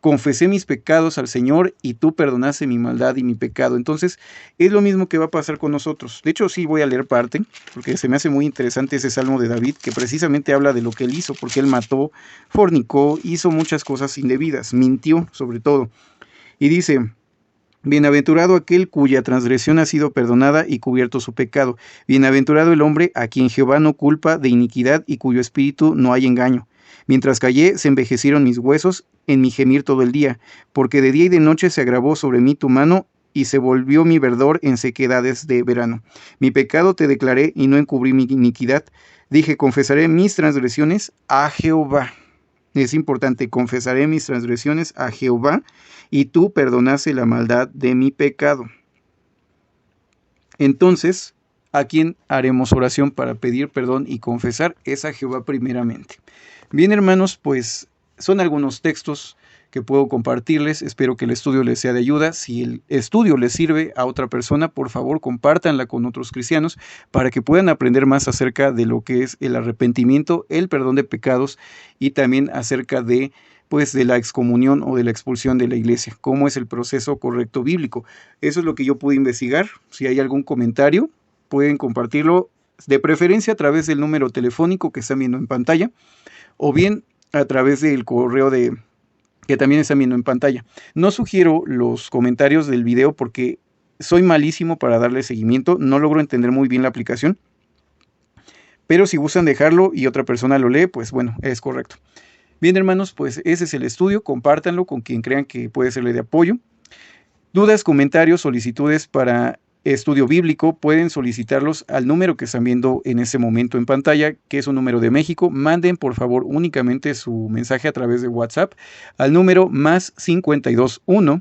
Confesé mis pecados al Señor y tú perdonaste mi maldad y mi pecado. Entonces es lo mismo que va a pasar con nosotros. De hecho, sí voy a leer parte, porque se me hace muy interesante ese salmo de David, que precisamente habla de lo que él hizo, porque él mató, fornicó, hizo muchas cosas indebidas, mintió sobre todo. Y dice, bienaventurado aquel cuya transgresión ha sido perdonada y cubierto su pecado. Bienaventurado el hombre a quien Jehová no culpa de iniquidad y cuyo espíritu no hay engaño. Mientras callé, se envejecieron mis huesos en mi gemir todo el día, porque de día y de noche se agravó sobre mí tu mano, y se volvió mi verdor en sequedades de verano. Mi pecado te declaré y no encubrí mi iniquidad. Dije, confesaré mis transgresiones a Jehová. Es importante, confesaré mis transgresiones a Jehová, y tú perdonaste la maldad de mi pecado. Entonces, ¿a quién haremos oración para pedir perdón y confesar? Es a Jehová primeramente. Bien, hermanos, pues son algunos textos que puedo compartirles. Espero que el estudio les sea de ayuda. Si el estudio les sirve a otra persona, por favor, compártanla con otros cristianos para que puedan aprender más acerca de lo que es el arrepentimiento, el perdón de pecados, y también acerca de la excomunión o de la expulsión de la iglesia. ¿Cómo es el proceso correcto bíblico? Eso es lo que yo pude investigar. Si hay algún comentario, pueden compartirlo, de preferencia a través del número telefónico que están viendo en pantalla, o bien a través del correo que también están viendo en pantalla. No sugiero los comentarios del video porque soy malísimo para darle seguimiento, no logro entender muy bien la aplicación, pero si gustan dejarlo y otra persona lo lee, pues bueno, es correcto. Bien, hermanos, pues ese es el estudio, compártanlo con quien crean que puede serle de apoyo. Dudas, comentarios, solicitudes para estudio bíblico, pueden solicitarlos al número que están viendo en este momento en pantalla, que es un número de México. Manden por favor únicamente su mensaje a través de WhatsApp al número +521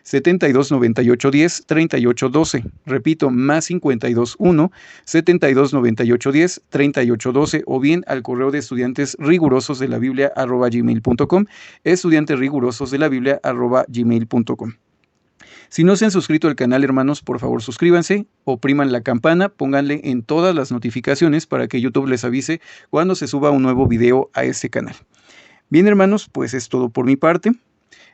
72 98 10 38 12. Repito, más 52 1 72 98 10 38 12, o bien al correo de estudiantesigurososdelabiblia@gmail.com, estudiantesigurososdelabiblia@gmail.com. Si no se han suscrito al canal, hermanos, por favor suscríbanse, opriman la campana, pónganle en todas las notificaciones para que YouTube les avise cuando se suba un nuevo video a este canal. Bien, hermanos, pues es todo por mi parte.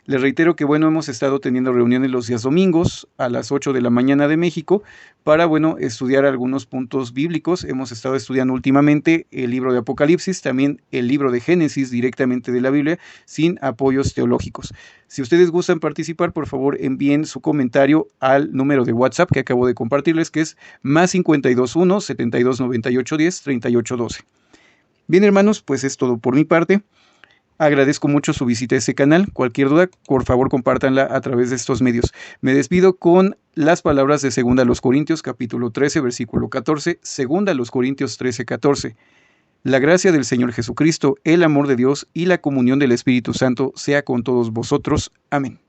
Les reitero que, hemos estado teniendo reuniones los días domingos a las 8 de la mañana de México para, estudiar algunos puntos bíblicos. Hemos estado estudiando últimamente el libro de Apocalipsis, también el libro de Génesis directamente de la Biblia, sin apoyos teológicos. Si ustedes gustan participar, por favor envíen su comentario al número de WhatsApp que acabo de compartirles, que es más 52 1 72 98 10 38 12. Bien, hermanos, pues es todo por mi parte. Agradezco mucho su visita a este canal. Cualquier duda, por favor, compártanla a través de estos medios. Me despido con las palabras de 2 Corintios, capítulo 13, versículo 14. 2 Corintios 13, 14. La gracia del Señor Jesucristo, el amor de Dios y la comunión del Espíritu Santo sea con todos vosotros. Amén.